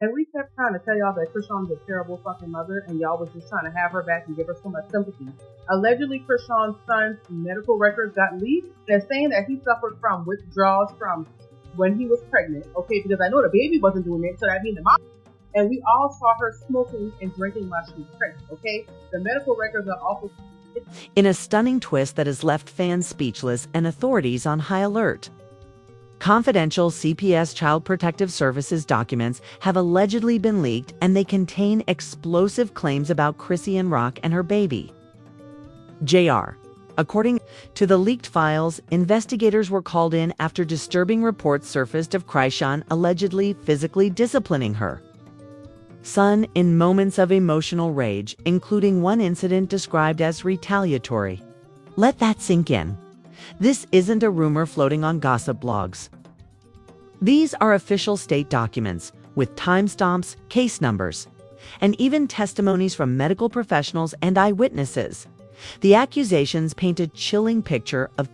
And we kept trying to tell y'all that Chrisean was a terrible fucking mother, and y'all was just trying to have her back and give her so much sympathy. Allegedly, Chrisean's son's medical records got leaked. They're saying that he suffered from withdrawals from when he was pregnant. Okay, because I know the baby wasn't doing it, so that means the mom. And we all saw her smoking and drinking while she was pregnant. Okay, the medical records are also. In a stunning twist that has left fans speechless and authorities on high alert. Confidential CPS Child Protective Services documents have allegedly been leaked, and they contain explosive claims about Chrisean Rock and her baby. Jr. According to the leaked files, investigators were called in after disturbing reports surfaced of Chrisean allegedly physically disciplining her son in moments of emotional rage, including one incident described as retaliatory. Let that sink in. This isn't a rumor floating on gossip blogs. These are official state documents with timestamps, case numbers, and even testimonies from medical professionals and eyewitnesses. The accusations paint a chilling picture of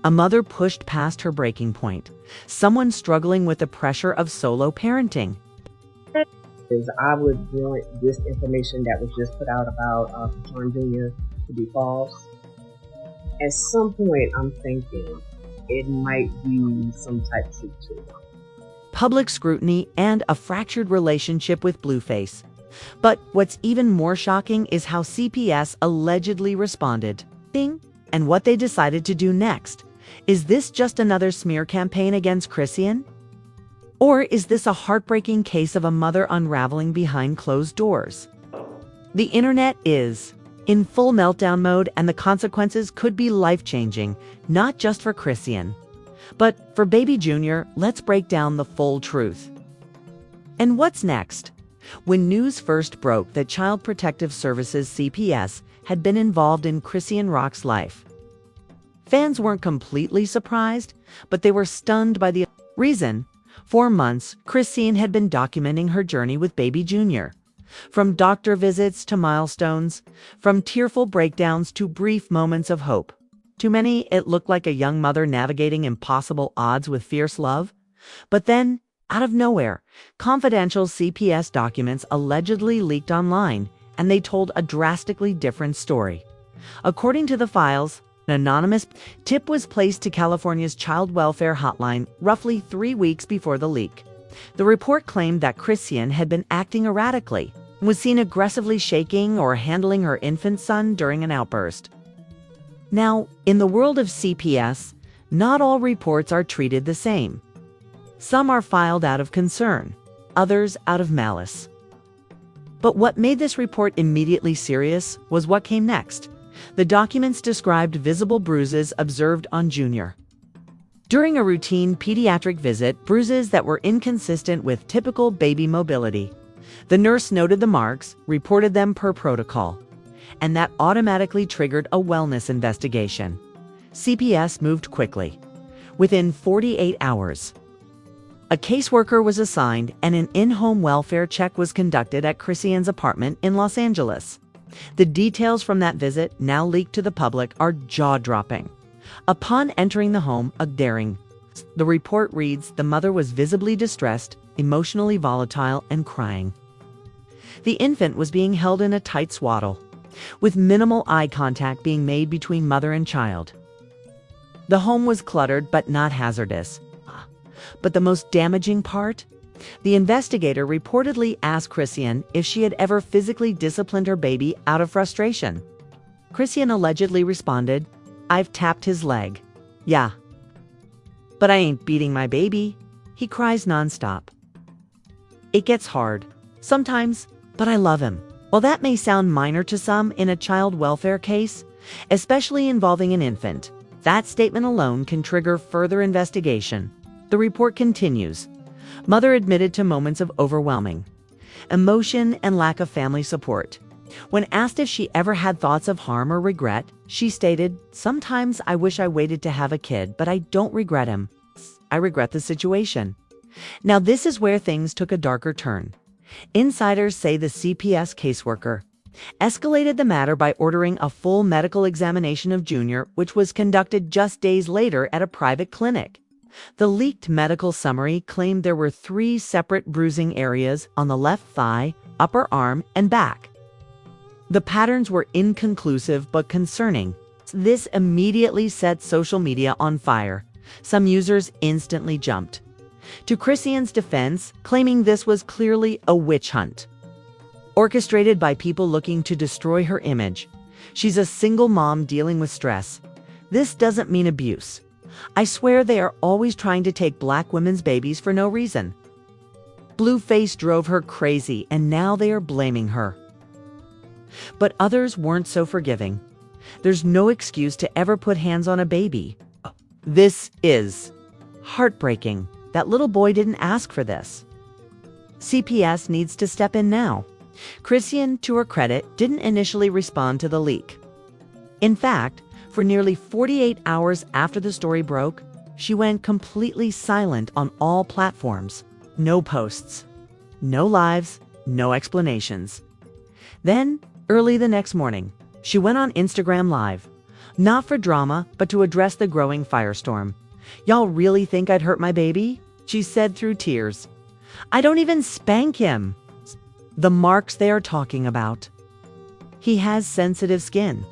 a mother pushed past her breaking point, someone struggling with the pressure of solo parenting. I would want this information that was just put out about Chrisean Jr. to be false. At some point, I'm thinking it might be some type of truth to it. Public scrutiny and a fractured relationship with Blueface. But what's even more shocking is how CPS allegedly responded, and what they decided to do next. Is this just another smear campaign against Chrisean? Or is this a heartbreaking case of a mother unraveling behind closed doors? The internet is in full meltdown mode, and the consequences could be life-changing, not just for Chrisean, but for baby Jr. Let's break down the full truth. And what's next? When news first broke that Child Protective Services CPS had been involved in Chrisean Rock's life, fans weren't completely surprised, but they were stunned by the reason. For months, Chrisean had been documenting her journey with baby Jr. From doctor visits to milestones, from tearful breakdowns to brief moments of hope. To many, it looked like a young mother navigating impossible odds with fierce love. But then, out of nowhere, confidential CPS documents allegedly leaked online, and they told a drastically different story. According to the files, an anonymous tip was placed to California's Child Welfare Hotline roughly 3 weeks before the leak. The report claimed that Chrisean had been acting erratically, was seen aggressively shaking or handling her infant son during an outburst. Now, in the world of CPS, not all reports are treated the same. Some are filed out of concern, others out of malice. But what made this report immediately serious was what came next. The documents described visible bruises observed on Jr. during a routine pediatric visit, bruises that were inconsistent with typical baby mobility. The nurse noted the marks, reported them per protocol, and that automatically triggered a wellness investigation. CPS moved quickly. Within 48 hours, a caseworker was assigned and an in-home welfare check was conducted at Chrisean's apartment in Los Angeles. The details from that visit, now leaked to the public, are jaw-dropping. Upon entering the home, the report reads, the mother was visibly distressed, emotionally volatile, and crying. The infant was being held in a tight swaddle, with minimal eye contact being made between mother and child. The home was cluttered but not hazardous. But the most damaging part? The investigator reportedly asked Chrisean if she had ever physically disciplined her baby out of frustration. Chrisean allegedly responded, "I've tapped his leg. Yeah. But I ain't beating my baby. He cries nonstop. It gets hard sometimes, but I love him." While that may sound minor to some in a child welfare case, especially involving an infant, that statement alone can trigger further investigation. The report continues. Mother admitted to moments of overwhelming emotion and lack of family support. When asked if she ever had thoughts of harm or regret, she stated, "Sometimes I wish I waited to have a kid, but I don't regret him. I regret the situation." Now this is where things took a darker turn. Insiders say the CPS caseworker escalated the matter by ordering a full medical examination of Jr., which was conducted just days later at a private clinic. The leaked medical summary claimed there were 3 separate bruising areas on the left thigh, upper arm, and back. The patterns were inconclusive but concerning. This immediately set social media on fire. Some users instantly jumped to Chrisean's defense, claiming this was clearly a witch hunt, orchestrated by people looking to destroy her image. She's a single mom dealing with stress. This doesn't mean abuse. I swear they are always trying to take black women's babies for no reason. Blueface drove her crazy, and now they are blaming her. But others weren't so forgiving. There's no excuse to ever put hands on a baby. This is heartbreaking. That little boy didn't ask for this. CPS needs to step in now. Chrisean, to her credit, didn't initially respond to the leak. In fact, for nearly 48 hours after the story broke, she went completely silent on all platforms. No posts, no lives, no explanations. Then, early the next morning, she went on Instagram Live. Not for drama, but to address the growing firestorm. "Y'all really think I'd hurt my baby?" she said through tears. "I don't even spank him." The marks they are talking about. He has sensitive skin.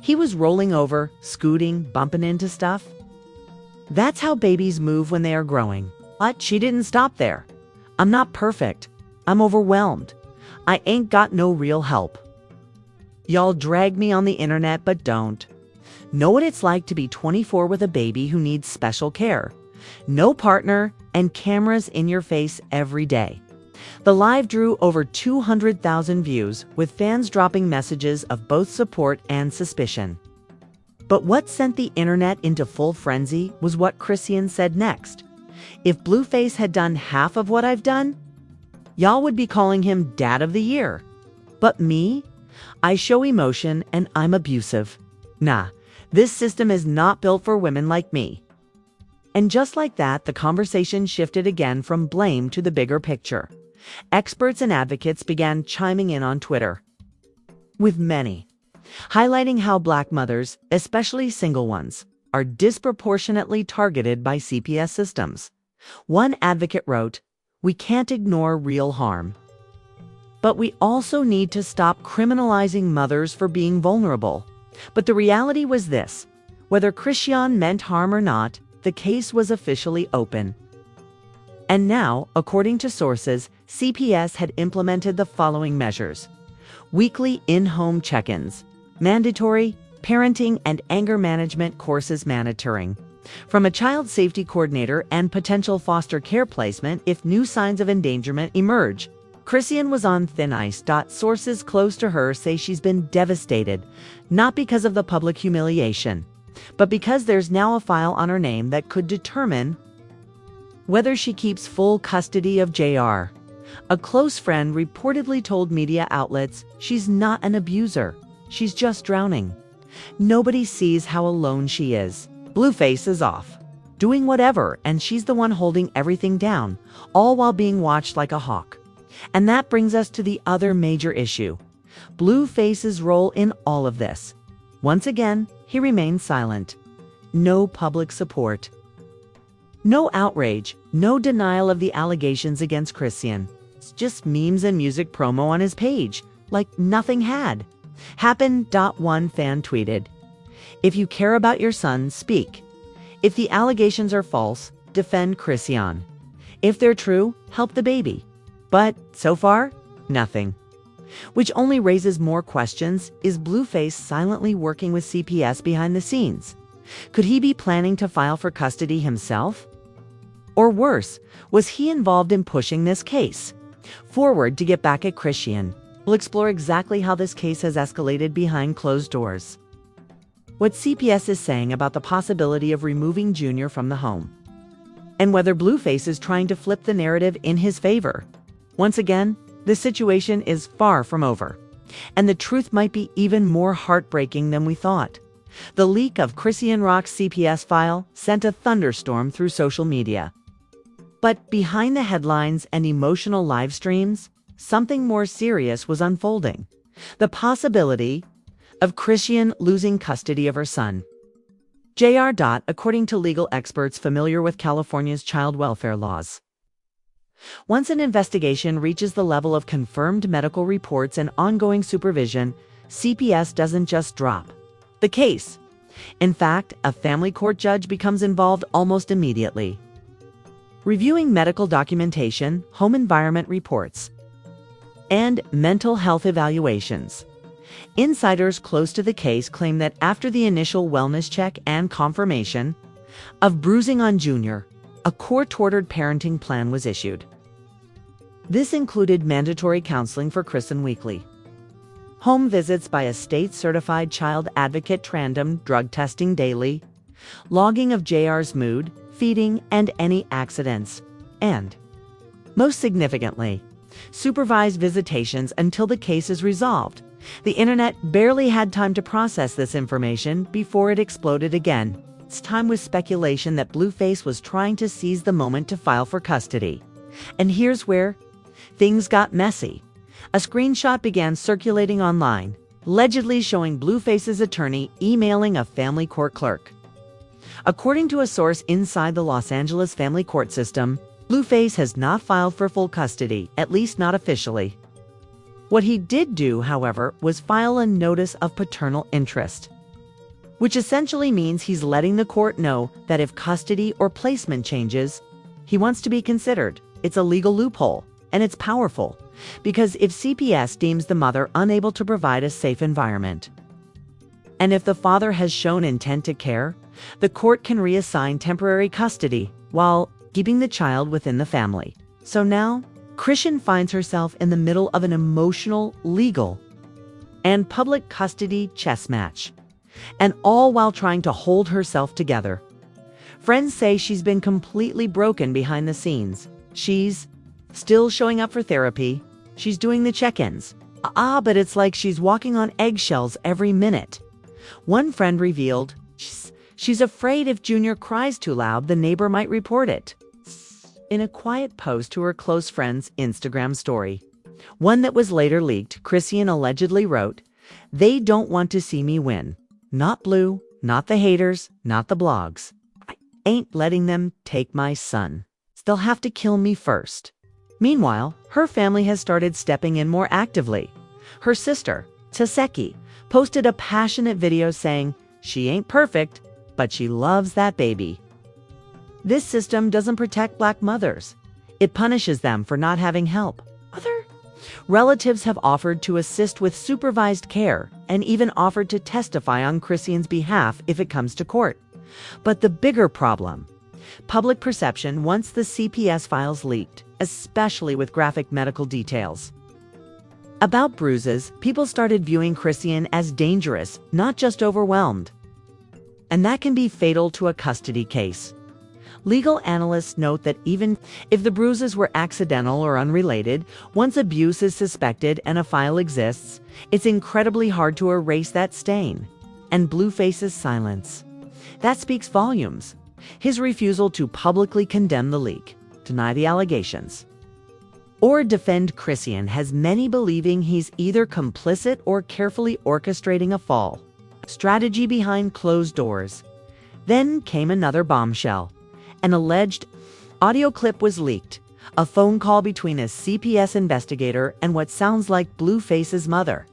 He was rolling over, scooting, bumping into stuff. That's how babies move when they are growing. But she didn't stop there. "I'm not perfect. I'm overwhelmed. I ain't got no real help. Y'all drag me on the internet, but don't know what it's like to be 24 with a baby who needs special care. No partner and cameras in your face every day." The live drew over 200,000 views, with fans dropping messages of both support and suspicion. But what sent the internet into full frenzy was what Chrisean said next. "If Blueface had done half of what I've done, y'all would be calling him Dad of the Year. But me? I show emotion and I'm abusive. Nah, this system is not built for women like me." And just like that, the conversation shifted again from blame to the bigger picture. Experts and advocates began chiming in on Twitter, with many highlighting how Black mothers, especially single ones, are disproportionately targeted by CPS systems. One advocate wrote, "We can't ignore real harm, but we also need to stop criminalizing mothers for being vulnerable." But the reality was this: whether Chrisean meant harm or not, the case was officially open. And now, according to sources, CPS had implemented the following measures: weekly in-home check-ins, mandatory parenting and anger management courses monitoring from a child safety coordinator, and potential foster care placement if new signs of endangerment emerge. Chrisean was on thin ice. Sources close to her say she's been devastated, not because of the public humiliation, but because there's now a file on her name that could determine whether she keeps full custody of JR. A close friend reportedly told media outlets she's not an abuser, she's just drowning. Nobody sees how alone she is. Blueface is off, doing whatever, and she's the one holding everything down, all while being watched like a hawk. And that brings us to the other major issue: Blueface's role in all of this. Once again, he remained silent. No public support. No outrage, no denial of the allegations against Chrisean. It's just memes and music promo on his page, like nothing had happened. One fan tweeted, "If you care about your son, speak. If the allegations are false, defend Chrisean. If they're true, help the baby." But so far, nothing. Which only raises more questions. Is Blueface silently working with CPS behind the scenes? Could he be planning to file for custody himself? Or worse, was he involved in pushing this case forward to get back at Chrisean? We'll explore exactly how this case has escalated behind closed doors, what CPS is saying about the possibility of removing Junior from the home, and whether Blueface is trying to flip the narrative in his favor. Once again, the situation is far from over, and the truth might be even more heartbreaking than we thought. The leak of Chrisean Rock's CPS file sent a thunderstorm through social media. But behind the headlines and emotional live streams, something more serious was unfolding: the possibility of Chrisean losing custody of her son. JR. According to legal experts familiar with California's child welfare laws. Once an investigation reaches the level of confirmed medical reports and ongoing supervision, CPS doesn't just drop the case. In fact, a family court judge becomes involved almost immediately, reviewing medical documentation, home environment reports, and mental health evaluations. Insiders close to the case claim that after the initial wellness check and confirmation of bruising on Junior, a court-ordered parenting plan was issued. This included mandatory counseling for Chrisean weekly, home visits by a state-certified child advocate, random drug testing daily, logging of JR's mood, feeding, and any accidents, and, most significantly, supervised visitations until the case is resolved. The internet barely had time to process this information before it exploded again. It's time with speculation that Blueface was trying to seize the moment to file for custody. And here's where things got messy. A screenshot began circulating online, allegedly showing Blueface's attorney emailing a family court clerk. According to a source inside the Los Angeles family court system, Blueface has not filed for full custody, at least not officially. What he did do, however, was file a notice of paternal interest, which essentially means he's letting the court know that if custody or placement changes, he wants to be considered. It's a legal loophole, and it's powerful, because if CPS deems the mother unable to provide a safe environment, and if the father has shown intent to care, the court can reassign temporary custody while keeping the child within the family. So now, Chrisean finds herself in the middle of an emotional, legal, and public custody chess match, and all while trying to hold herself together. Friends say she's been completely broken behind the scenes. She's still showing up for therapy. She's doing the check-ins. But it's like she's walking on eggshells every minute. One friend revealed she's afraid if Junior cries too loud, the neighbor might report it. In a quiet post to her close friend's Instagram story, one that was later leaked, Chrisean allegedly wrote, "They don't want to see me win. Not Blue, not the haters, not the blogs. I ain't letting them take my son. They'll have to kill me first." Meanwhile, her family has started stepping in more actively. Her sister, Taseki, posted a passionate video saying she ain't perfect, but she loves that baby. This system doesn't protect Black mothers. It punishes them for not having help. Other relatives have offered to assist with supervised care and even offered to testify on Chrisean's behalf if it comes to court. But the bigger problem, public perception once the CPS files leaked, especially with graphic medical details about bruises, people started viewing Chrisean as dangerous, not just overwhelmed. And that can be fatal to a custody case. Legal analysts note that even if the bruises were accidental or unrelated, once abuse is suspected and a file exists, it's incredibly hard to erase that stain. And Blueface's silence, that speaks volumes. His refusal to publicly condemn the leak, deny the allegations, or defend Chrisean has many believing he's either complicit or carefully orchestrating a fall. Strategy behind closed doors. Then came another bombshell. An alleged audio clip was leaked, a phone call between a CPS investigator and what sounds like Blueface's mother,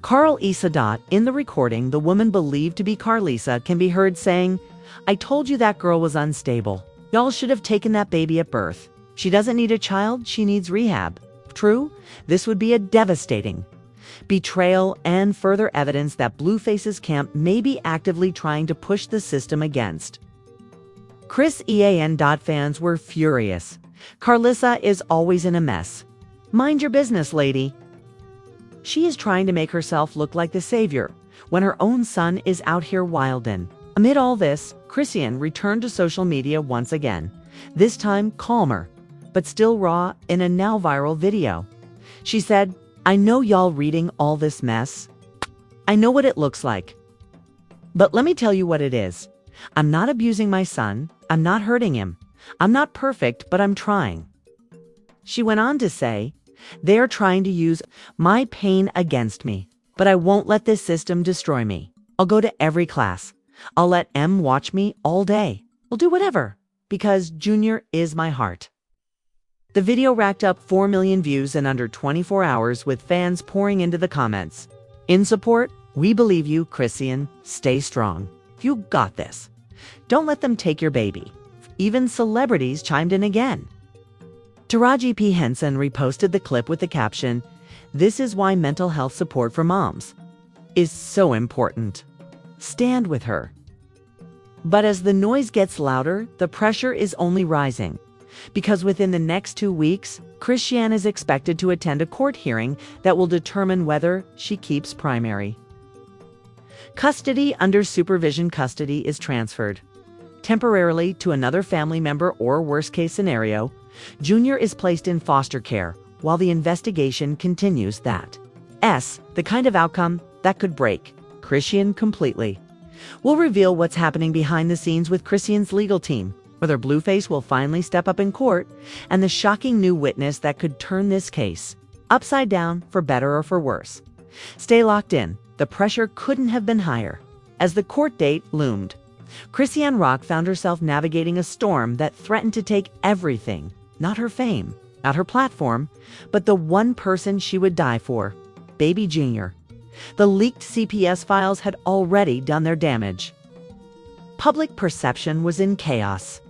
Carlisa. In the recording, the woman believed to be Carlisa can be heard saying, "I told you that girl was unstable. Y'all should have taken that baby at birth. She doesn't need a child, she needs rehab." True, this would be a devastating betrayal and further evidence that Blueface's camp may be actively trying to push the system against. Chrisean. Fans were furious. Carlisa is always in a mess. Mind your business, lady. She is trying to make herself look like the savior when her own son is out here wildin'. Amid all this, Chrisean returned to social media once again, this time calmer, but still raw in a now viral video. She said, "I know y'all reading all this mess. I know what it looks like. But let me tell you what it is. I'm not abusing my son. I'm not hurting him. I'm not perfect, but I'm trying." She went on to say, "They're trying to use my pain against me, but I won't let this system destroy me. I'll go to every class. I'll let M watch me all day. I'll do whatever, because Junior is my heart. The video racked up 4 million views in under 24 hours, with fans pouring into the comments. In support, we believe you, Chrisean. Stay strong. You got this. Don't let them take your baby. Even celebrities chimed in again. Taraji P. Henson reposted the clip with the caption, "This is why mental health support for moms is so important. Stand with her." But as the noise gets louder, the pressure is only rising. Because within the next 2 weeks, Chrisean is expected to attend a court hearing that will determine whether she keeps primary. Custody under supervision custody is transferred temporarily to another family member, or worst case scenario, Junior is placed in foster care while the investigation continues. That's the kind of outcome that could break Chrisean completely. We'll reveal what's happening behind the scenes with Chrisean's legal team, whether Blueface will finally step up in court, and the shocking new witness that could turn this case upside down for better or for worse. Stay locked in. The pressure couldn't have been higher. As the court date loomed, Chrisean Rock found herself navigating a storm that threatened to take everything. Not her fame, not her platform, but the one person she would die for, baby Junior. The leaked CPS files had already done their damage. Public perception was in chaos.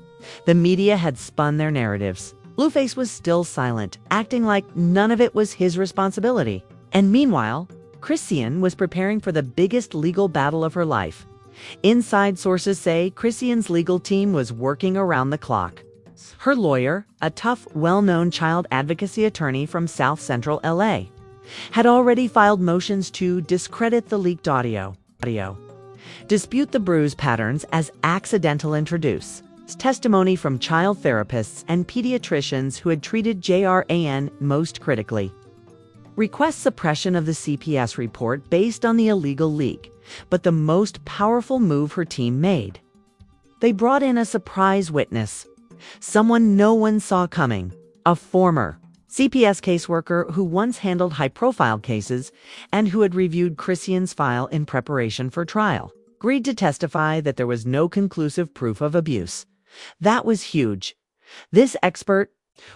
The media had spun their narratives. Blueface was still silent, acting like none of it was his responsibility. And meanwhile, Chrisean was preparing for the biggest legal battle of her life. Inside sources say Chrisean's legal team was working around the clock. Her lawyer, a tough, well-known child advocacy attorney from South Central LA, had already filed motions to discredit the leaked audio, dispute the bruise patterns as accidental, introduce testimony from child therapists and pediatricians who had treated JRAN most critically, request suppression of the CPS report based on the illegal leak. But the most powerful move her team made: they brought in a surprise witness, someone no one saw coming, a former CPS caseworker who once handled high-profile cases and who had reviewed Chrisean's file in preparation for trial, agreed to testify that there was no conclusive proof of abuse. That was huge. This expert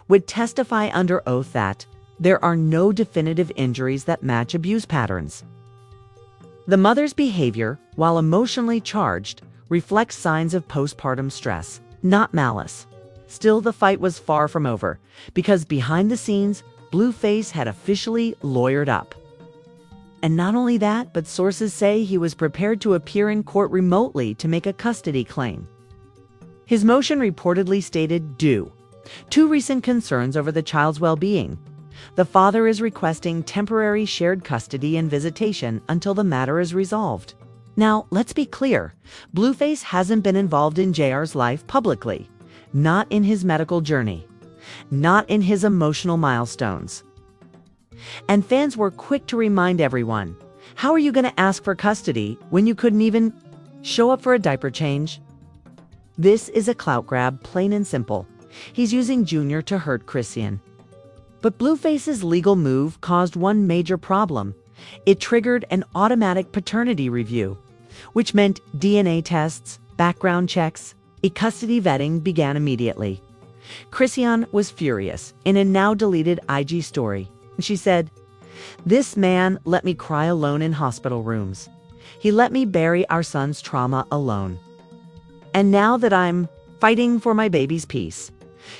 would testify under oath that there are no definitive injuries that match abuse patterns. The mother's behavior, while emotionally charged, reflects signs of postpartum stress, not malice. Still, the fight was far from over, because behind the scenes, Blueface had officially lawyered up. And not only that, but sources say he was prepared to appear in court remotely to make a custody claim. His motion reportedly stated due to recent concerns over the child's well-being. The father is requesting temporary shared custody and visitation until the matter is resolved. Now, let's be clear. Blueface hasn't been involved in JR's life publicly. Not in his medical journey. Not in his emotional milestones. And fans were quick to remind everyone, how are you going to ask for custody when you couldn't even show up for a diaper change? This is a clout grab, plain and simple. He's using Junior to hurt Chrisean. But Blueface's legal move caused one major problem. It triggered an automatic paternity review, which meant DNA tests, background checks, custody vetting began immediately. Chrisean was furious. In a now-deleted IG story, she said, "This man let me cry alone in hospital rooms. He let me bury our son's trauma alone. And now that I'm fighting for my baby's peace,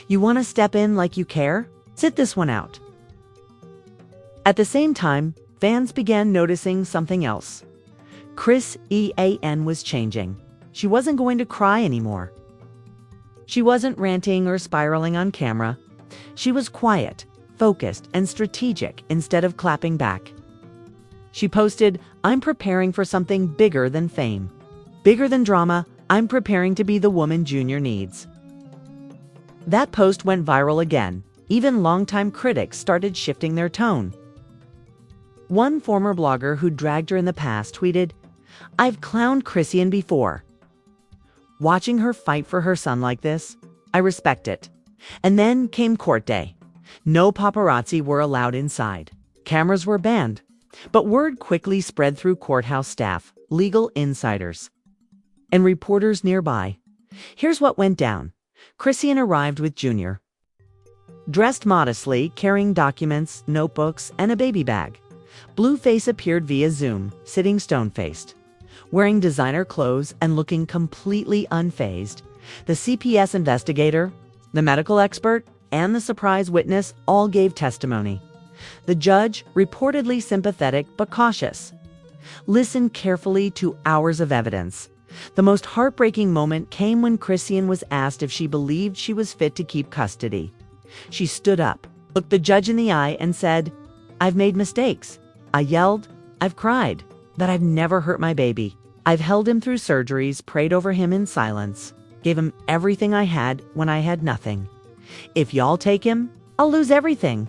you want to step in like you care? Sit this one out." At the same time, fans began noticing something else. Chrisean was changing. She wasn't going to cry anymore. She wasn't ranting or spiraling on camera. She was quiet, focused, and strategic instead of clapping back. She posted, "I'm preparing for something bigger than fame. Bigger than drama, I'm preparing to be the woman Junior needs." That post went viral again. Even longtime critics started shifting their tone. One former blogger who dragged her in the past tweeted, "I've clowned Chrisean before. Watching her fight for her son like this, I respect it." And then came court day. No paparazzi were allowed inside. Cameras were banned. But word quickly spread through courthouse staff, legal insiders. and reporters nearby. Here's what went down. Chrisean arrived with Junior. Dressed modestly, carrying documents, notebooks, and a baby bag. Blueface appeared via Zoom, sitting stone-faced. Wearing designer clothes and looking completely unfazed, the CPS investigator, the medical expert, and the surprise witness all gave testimony. The judge, reportedly sympathetic but cautious, listened carefully to hours of evidence. The most heartbreaking moment came when Chrisean was asked if she believed she was fit to keep custody. She stood up, looked the judge in the eye, and said, "I've made mistakes. I yelled, I've cried, but I've never hurt my baby. I've held him through surgeries, prayed over him in silence, gave him everything I had when I had nothing. If y'all take him, I'll lose everything."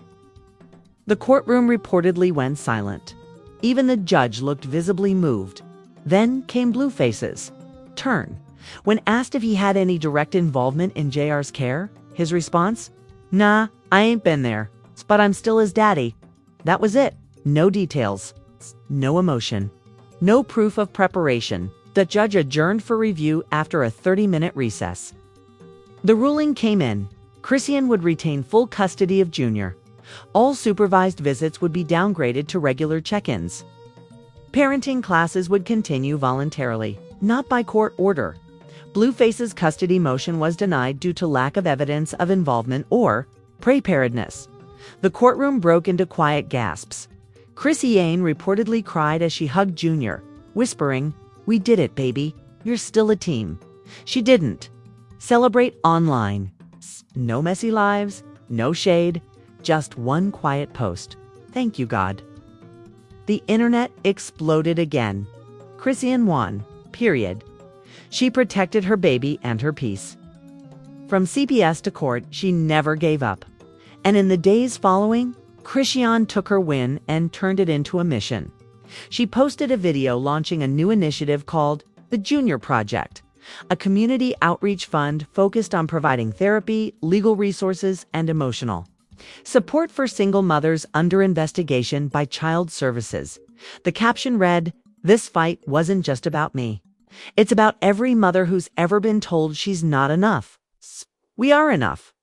The courtroom reportedly went silent. Even the judge looked visibly moved. Then came Blueface's turn. When asked if he had any direct involvement in JR's care, his response, "Nah, I ain't been there, but I'm still his daddy." That was it. No details, no emotion, no proof of preparation. The judge adjourned for review after a 30-minute recess. The ruling came in. Chrisean would retain full custody of Junior. All supervised visits would be downgraded to regular check-ins. Parenting classes would continue voluntarily, not by court order. Blueface's custody motion was denied due to lack of evidence of involvement or preparedness. The courtroom broke into quiet gasps. Chrisean reportedly cried as she hugged Junior, whispering, "We did it, baby. You're still a team." She didn't. Celebrate online. No messy lives, no shade, just one quiet post. "Thank you, God." The internet exploded again. Chrisean won. Period. She protected her baby and her peace. From CPS to court, she never gave up. And in the days following, Chrisean took her win and turned it into a mission. She posted a video launching a new initiative called the Junior Project, a community outreach fund focused on providing therapy, legal resources, and emotional support for single mothers under investigation by Child Services. The caption read, "This fight wasn't just about me. It's about every mother who's ever been told she's not enough. We are enough."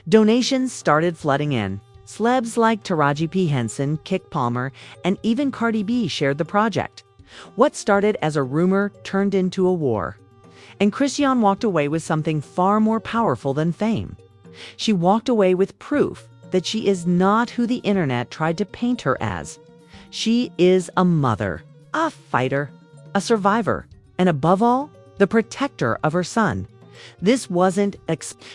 Donations started flooding in. Celebs like Taraji P. Henson, Kick Palmer, and even Cardi B shared the project. What started as a rumor turned into a war. And Chrisean walked away with something far more powerful than fame. She walked away with proof that she is not who the internet tried to paint her as. She is a mother, a fighter, a survivor, and above all, the protector of her son. This wasn't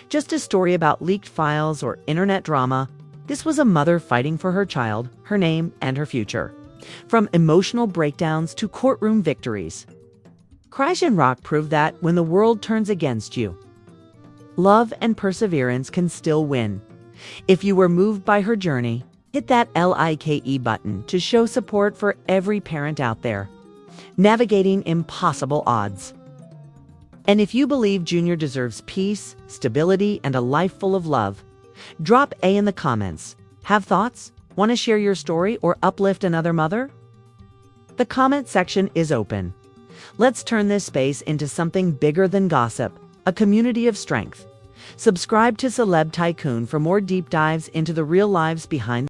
just a story about leaked files or internet drama. This was a mother fighting for her child, her name, and her future. From emotional breakdowns to courtroom victories. Chrisean Rock proved that when the world turns against you, love and perseverance can still win. If you were moved by her journey, hit that LIKE button to show support for every parent out there, navigating impossible odds. And if you believe Junior deserves peace, stability, and a life full of love, drop A in the comments. Have thoughts? Want to share your story or uplift another mother? The comment section is open. Let's turn this space into something bigger than gossip, a community of strength. Subscribe to Celeb Tycoon for more deep dives into the real lives behind